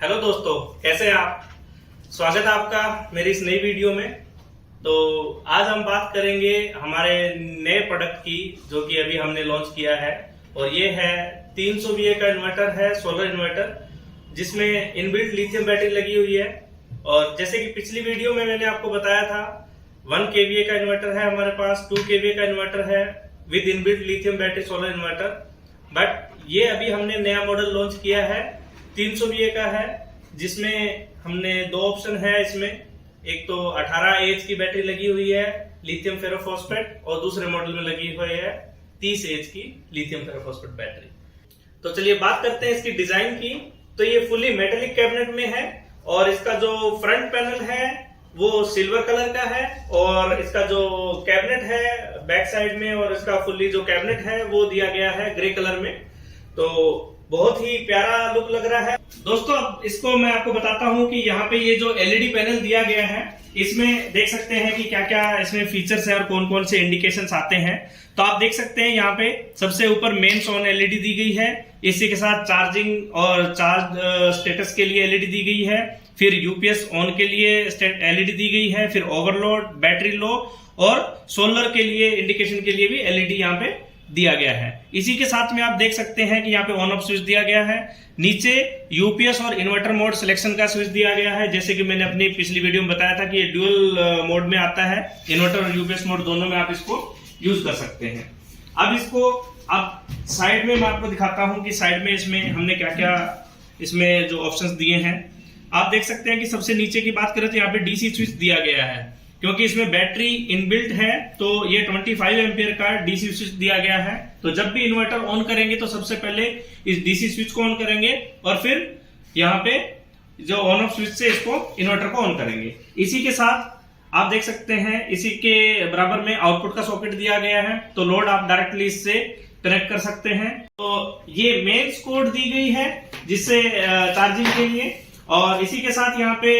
Hello दोस्तों, कैसे हैं आप। स्वागत है आपका मेरी इस नई वीडियो में। तो आज हम बात करेंगे हमारे नए प्रोडक्ट की, जो कि अभी हमने लॉन्च किया है। और ये है 300 VA का इन्वर्टर है, सोलर इन्वर्टर, जिसमें इनबिल्ट लिथियम बैटरी लगी हुई है। और जैसे कि पिछली वीडियो में मैंने आपको बताया था, 1 kVA का इन्वर्टर है हमारे पास, 2 kVA का इन्वर्टर है with inbuilt lithium battery solar inverter. But ये अभी हमने नया मॉडल लॉन्च किया है, 300 VA का है, जिसमें हमने दो ऑप्शन है इसमें। एक तो 18Ah की बैटरी लगी हुई है लिथियम फेरोफॉस्फेट, और दूसरे मॉडल में लगी हुई है 30Ah की लिथियम फेरोफॉस्फेट बैटरी। तो चलिए बात करते हैं इसकी डिजाइन की। तो ये फुली मेटेलिक कैबिनेट में है, और इसका जो फ्रंट पैनल है वो सिल्वर कलर का है, और इसका जो कैबिनेट है बैक साइड में, और इसका फुल्ली जो कैबिनेट है वो दिया गया है ग्रे कलर में। तो बहुत ही प्यारा लुक लग रहा है दोस्तों। अब इसको मैं आपको बताता हूं कि यहाँ पे ये जो एलईडी पैनल दिया गया है, इसमें देख सकते हैं कि क्या क्या इसमें फीचर्स है और कौन कौन से इंडिकेशंस आते हैं। तो आप देख सकते हैं यहाँ पे सबसे ऊपर मेन्स ऑन एलईडी दी गई है, इसी के साथ चार्जिंग और चार्ज स्टेटस के लिए एलईडी दी गई है। फिर यूपीएस ऑन के लिए एलईडी दी गई है, फिर ओवरलोड, बैटरी लो और सोलर के लिए इंडिकेशन के लिए भी एलईडी यहाँ पे दिया गया है। इसी के साथ में आप देख सकते हैं कि यहाँ पे ऑन ऑफ स्विच दिया गया है। नीचे यूपीएस और इन्वर्टर मोड सिलेक्शन का स्विच दिया गया है, जैसे कि मैंने अपनी पिछली वीडियो में बताया था कि ये ड्यूअल मोड में आता है, इन्वर्टर और यूपीएस मोड दोनों में आप इसको यूज कर सकते हैं। अब इसको अब साइड में मैं आपको दिखाता हूं कि साइड में इसमें हमने क्या क्या इसमें जो ऑप्शंस दिए हैं। आप देख सकते हैं कि सबसे नीचे की बात करें तो यहाँ पे डीसी स्विच दिया गया है, क्योंकि इसमें बैटरी इनबिल्ट है। तो ये 25 एम्पियर का डीसी स्विच दिया गया है। तो जब भी इन्वर्टर ऑन करेंगे तो सबसे पहले इस डीसी स्विच को ऑन करेंगे, और फिर यहाँ पे जो ऑन ऑफ स्विच से इसको इन्वर्टर को ऑन करेंगे। इसी के साथ आप देख सकते हैं इसी के बराबर में आउटपुट का सॉकेट दिया गया है, तो लोड आप डायरेक्टली इससे कनेक्ट कर सकते हैं। तो ये मेन्स कोड दी गई है जिससे चार्जिंग के लिए, और इसी के साथ यहाँ पे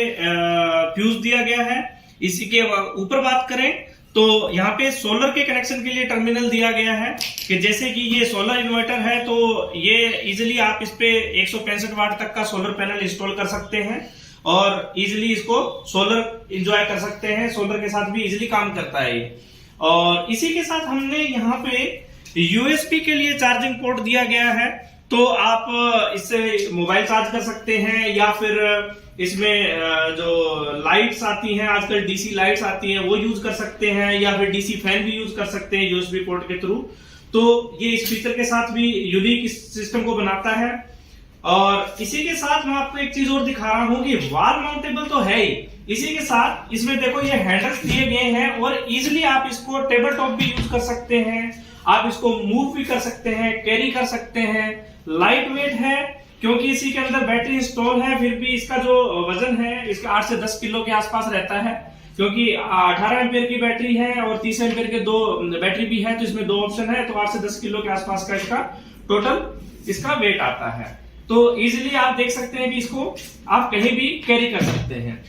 फ्यूज दिया गया है। इसी के ऊपर बात करें तो यहाँ पे सोलर के कनेक्शन के लिए टर्मिनल दिया गया है, कि जैसे कि ये सोलर इन्वर्टर है तो ये इजिली आप इस पे 165 वाट तक का सोलर पैनल इंस्टॉल कर सकते हैं, और इजिली इसको सोलर एंजॉय कर सकते हैं। सोलर के साथ भी इजिली काम करता है ये। और इसी के साथ हमने यहाँ पे यूएसबी के लिए चार्जिंग पोर्ट दिया गया है, तो आप इससे मोबाइल चार्ज कर सकते हैं, या फिर इसमें जो लाइट्स आती हैं आजकल, डीसी लाइट्स आती हैं, वो यूज कर सकते हैं, या फिर डीसी फैन भी यूज कर सकते हैं यूएसबी पोर्ट के थ्रू। तो ये इस फीचर के साथ भी यूनिक इस सिस्टम को बनाता है। और इसी के साथ मैं आपको एक चीज और दिखा रहा हूं कि वॉल माउंटेबल तो है ही, इसी के साथ इसमें देखो ये हैंडल्स दिए गए हैं, और इजिली आप इसको टेबल टॉप भी यूज कर सकते हैं, आप इसको मूव भी कर सकते हैं, कैरी कर सकते हैं। लाइट वेट है, क्योंकि इसी के अंदर बैटरी इंस्टॉल है, फिर भी इसका जो वजन है इसका 8 से 10 किलो के आसपास रहता है, क्योंकि 18 एम्पियर की बैटरी है और 30 एम्पियर के दो बैटरी भी है, तो इसमें दो ऑप्शन है। तो 8 से 10 किलो के आसपास का इसका टोटल इसका वेट आता है। तो इजिली आप देख सकते हैं कि इसको आप कहीं भी कैरी कर सकते हैं।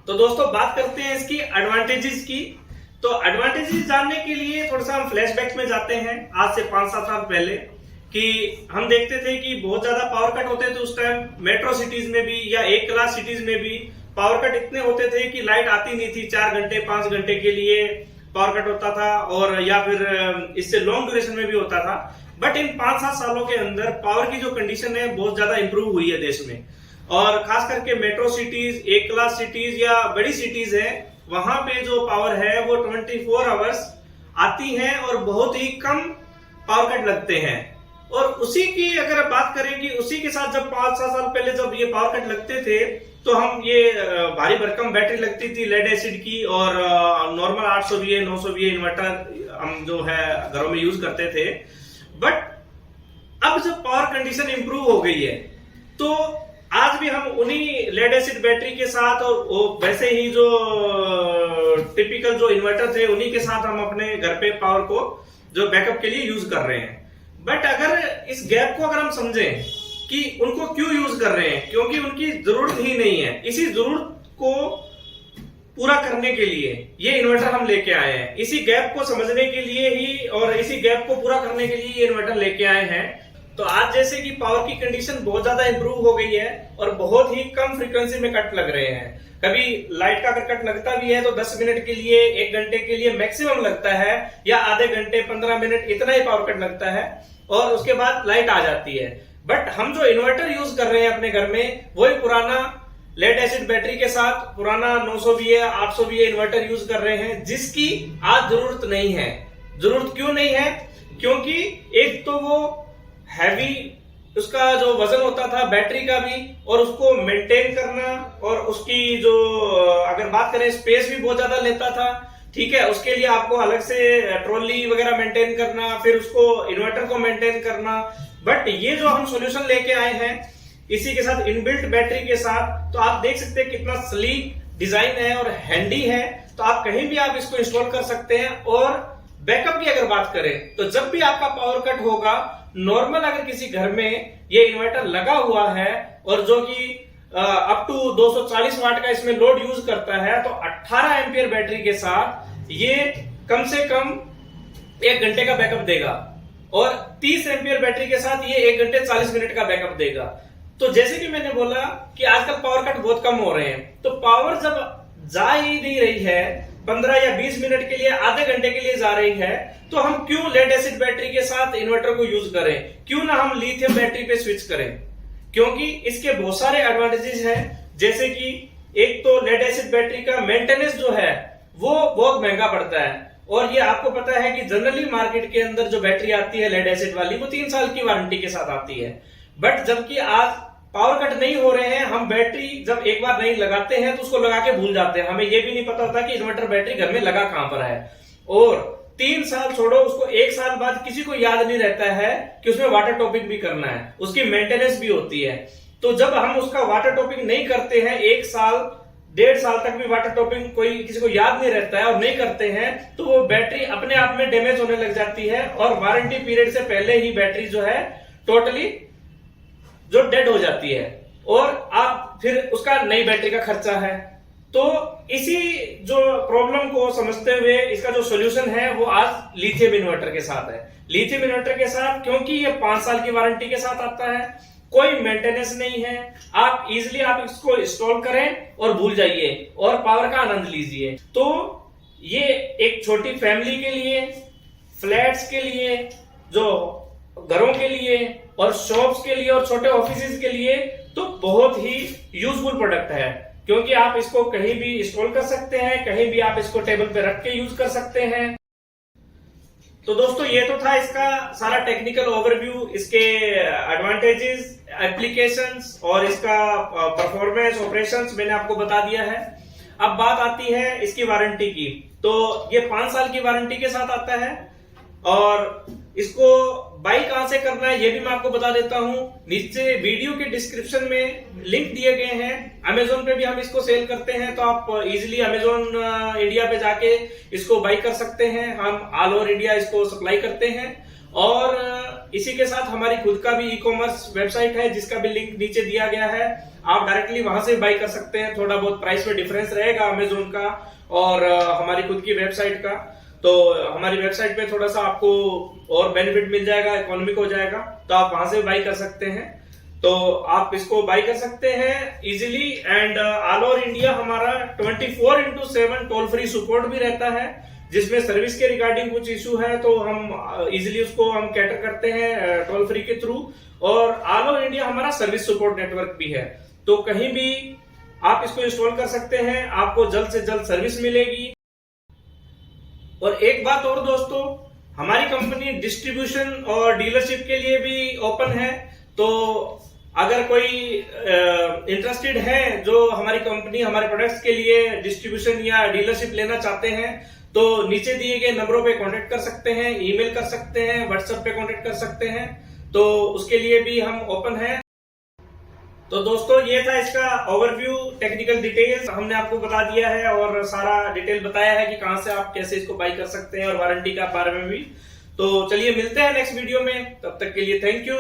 तो दोस्तों बात करते हैं इसकी एडवांटेजेस की। तो एडवांटेजेस जानने के लिए थोड़ा सा हम फ्लैशबैक में जाते हैं आज से 5-7 साल पहले, कि हम देखते थे कि बहुत ज्यादा पावर कट होते थे उस टाइम। मेट्रो सिटीज में भी या एक क्लास सिटीज में भी पावर कट इतने होते थे कि लाइट आती नहीं थी, 4 घंटे 5 घंटे के लिए पावर कट होता था, और या फिर इससे लॉन्ग ड्यूरेशन में भी होता था। बट इन 5-7 सालों के अंदर पावर की जो कंडीशन है बहुत ज्यादा इंप्रूव हुई है देश में, और खास करके मेट्रो सिटीज, एक क्लास सिटीज या बड़ी सिटीज है, वहां पे जो पावर है वो 24 आवर्स आती है, और बहुत ही कम पावर कट लगते हैं। और उसी की अगर बात करें कि उसी के साथ जब 5-7 साल पहले जब ये पावर कट लगते थे, तो हम ये भारी भरकम बैटरी लगती थी लेड एसिड की, और नॉर्मल 800 VA 900 VA इन्वर्टर हम जो है घरों में यूज करते थे। बट अब जब पावर कंडीशन इंप्रूव हो गई है, तो आज भी हम उन्हीं लेड एसिड बैटरी के साथ और वैसे ही जो टिपिकल जो इन्वर्टर थे उन्हीं के साथ हम अपने घर पे पावर को जो बैकअप के लिए यूज कर रहे हैं। बट अगर इस गैप को अगर हम समझें कि उनको क्यों यूज कर रहे हैं, क्योंकि उनकी जरूरत ही नहीं है। इसी जरूरत को पूरा करने के लिए ये इन्वर्टर हम लेके आए हैं, इसी गैप को समझने के लिए ही और इसी गैप को पूरा करने के लिए ये इन्वर्टर लेके आए हैं। तो आज जैसे कि पावर की कंडीशन बहुत ज्यादा इंप्रूव हो गई है और बहुत ही कम फ्रीक्वेंसी में कट लग रहे हैं। कभी लाइट का अगर कट लगता भी है तो 10 मिनट के लिए, 1 घंटे के लिए मैक्सिमम लगता है, या आधे घंटे 15 मिनट इतना ही पावर कट लगता है और उसके बाद लाइट आ जाती है। बट हम जो इन्वर्टर यूज कर रहे हैं अपने घर में, वही पुराना लेड एसिड बैटरी के साथ पुराना 900 VA 800 VA इन्वर्टर यूज कर रहे हैं, जिसकी आज जरूरत नहीं है। जरूरत क्यों नहीं है? क्योंकि एक तो वो हैवी उसका जो वजन होता था बैटरी का भी, और उसको मेंटेन करना, और उसकी जो अगर बात करें स्पेस भी बहुत ज्यादा लेता था। ठीक है, उसके लिए आपको अलग से ट्रॉली वगैरह मेंटेन करना, फिर उसको इन्वर्टर को मेंटेन करना। बट ये जो हम सॉल्यूशन लेके आए हैं इसी के साथ इनबिल्ट बैटरी के साथ, तो आप देख सकते हैं कितना स्लीक डिजाइन है और हैंडी है। तो आप कहीं भी आप इसको इंस्टॉल कर सकते हैं। और बैकअप की अगर बात करें तो जब भी आपका पावर कट होगा, नॉर्मल अगर किसी घर में ये इन्वर्टर लगा हुआ है और जो कि अप टू 240 वाट का इसमें लोड यूज करता है, तो 18 एम्पियर बैटरी के साथ ये कम से कम 1 घंटे का बैकअप देगा, और 30 एम्पियर बैटरी के साथ ये 1 घंटे 40 मिनट का बैकअप देगा। तो जैसे कि मैंने बोला कि आजकल पावर कट बहुत कम हो रहे हैं, तो पावर जब जा ही नहीं रही है 15 या 20 मिनट के लिए, आधे घंटे के लिए जा रही है, तो हम क्यों लेड एसिड बैटरी के साथ इन्वर्टर को यूज करें? क्यों ना हम लिथियम बैटरी पे स्विच करें? क्योंकि इसके बहुत सारे एडवांटेजेस हैं। जैसे कि एक तो लेड एसिड बैटरी का मेंटेनेंस जो है वो बहुत महंगा पड़ता है, और ये आपको पता है कि जनरली मार्केट के अंदर जो बैटरी आती है लेड एसिड वाली, वो 3 साल की वारंटी के साथ आती है। बट जबकि आज पावर कट नहीं हो रहे हैं, हम बैटरी जब एक बार नहीं लगाते हैं तो उसको लगा के भूल जाते हैं। हमें ये भी नहीं पता होता कि इन्वर्टर बैटरी घर में लगा कहां पर है, और 3 साल छोड़ो, उसको 1 साल बाद किसी को याद नहीं रहता है कि उसमें वाटर टॉपिंग भी करना है, उसकी मेंटेनेंस भी होती है। तो जब हम उसका वाटर टॉपिंग नहीं करते हैं, 1 साल 1.5 साल तक भी वाटर टॉपिंग कोई किसी को याद नहीं रहता है और नहीं करते हैं, तो वो बैटरी अपने आप में डैमेज होने लग जाती है, और वारंटी पीरियड से पहले ही बैटरी जो है टोटली जो डेड हो जाती है, और आप फिर उसका नई बैटरी का खर्चा है। तो इसी जो प्रॉब्लम को समझते हुए इसका जो सॉल्यूशन है वो आज लिथियम इन्वर्टर के साथ है। लिथियम इन्वर्टर के साथ, क्योंकि ये 5 साल की वारंटी के साथ आता है, कोई मेंटेनेंस नहीं है, आप इजिली आप इसको इंस्टॉल करें और भूल जाइए और पावर का आनंद लीजिए। तो ये एक छोटी फैमिली के लिए, फ्लैट्स के लिए, जो घरों के लिए और शॉप्स के लिए और छोटे ऑफिसेज के लिए तो बहुत ही यूजफुल प्रोडक्ट है, क्योंकि आप इसको कहीं भी इंस्टॉल कर सकते हैं, कहीं भी आप इसको टेबल पे रख के यूज कर सकते हैं। तो दोस्तों ये तो था इसका सारा टेक्निकल ओवरव्यू, इसके एडवांटेजेस, एप्लीकेशंस और इसका परफॉर्मेंस, ऑपरेशंस मैंने आपको बता दिया है। अब बात आती है इसकी वारंटी की। तो ये 5 साल की वारंटी के साथ आता है, और इसको बाई कहां से करना है ये भी मैं आपको बता देता हूं। नीचे वीडियो के डिस्क्रिप्शन में लिंक दिए गए हैं। अमेजोन पे भी हम इसको सेल करते हैं, तो आप इजीली अमेजोन इंडिया पे जाके इसको बाई कर सकते हैं। हम ऑल ओवर इंडिया इसको सप्लाई करते हैं, और इसी के साथ हमारी खुद का भी ई-कॉमर्स वेबसाइट है जिसका भी लिंक नीचे दिया गया है। आप डायरेक्टली वहां से बाई कर सकते हैं। थोड़ा बहुत प्राइस में डिफरेंस रहेगा अमेजोन का और हमारी खुद की वेबसाइट का। तो हमारी वेबसाइट पे थोड़ा सा आपको और बेनिफिट मिल जाएगा, इकोनॉमिक हो जाएगा, तो आप वहां से बाई कर सकते हैं। तो आप इसको बाई कर सकते हैं easily, and all over India हमारा 24/7 टोल फ्री सपोर्ट भी रहता है, जिसमें सर्विस के रिगार्डिंग कुछ इशू है तो हम इजीली उसको हम कैटर करते हैं टोल फ्री के थ्रू। और ऑल ओवर इंडिया हमारा सर्विस सपोर्ट नेटवर्क भी है, तो कहीं भी आप इसको इंस्टॉल कर सकते हैं, आपको जल्द से जल्द सर्विस मिलेगी। और एक बात और दोस्तों, हमारी कंपनी डिस्ट्रीब्यूशन और डीलरशिप के लिए भी ओपन है। तो अगर कोई इंटरेस्टेड है जो हमारी कंपनी हमारे प्रोडक्ट्स के लिए डिस्ट्रीब्यूशन या डीलरशिप लेना चाहते हैं, तो नीचे दिए गए नंबरों पे कांटेक्ट कर सकते हैं, ईमेल कर सकते हैं, व्हाट्सएप पे कांटेक्ट कर सकते हैं। तो उसके लिए भी हम ओपन हैं। तो दोस्तों ये था इसका ओवरव्यू, टेक्निकल डिटेल्स हमने आपको बता दिया है, और सारा डिटेल बताया है कि कहां से आप कैसे इसको बाई कर सकते हैं, और वारंटी का बारे में भी। तो चलिए मिलते हैं नेक्स्ट वीडियो में, तब तक के लिए थैंक यू।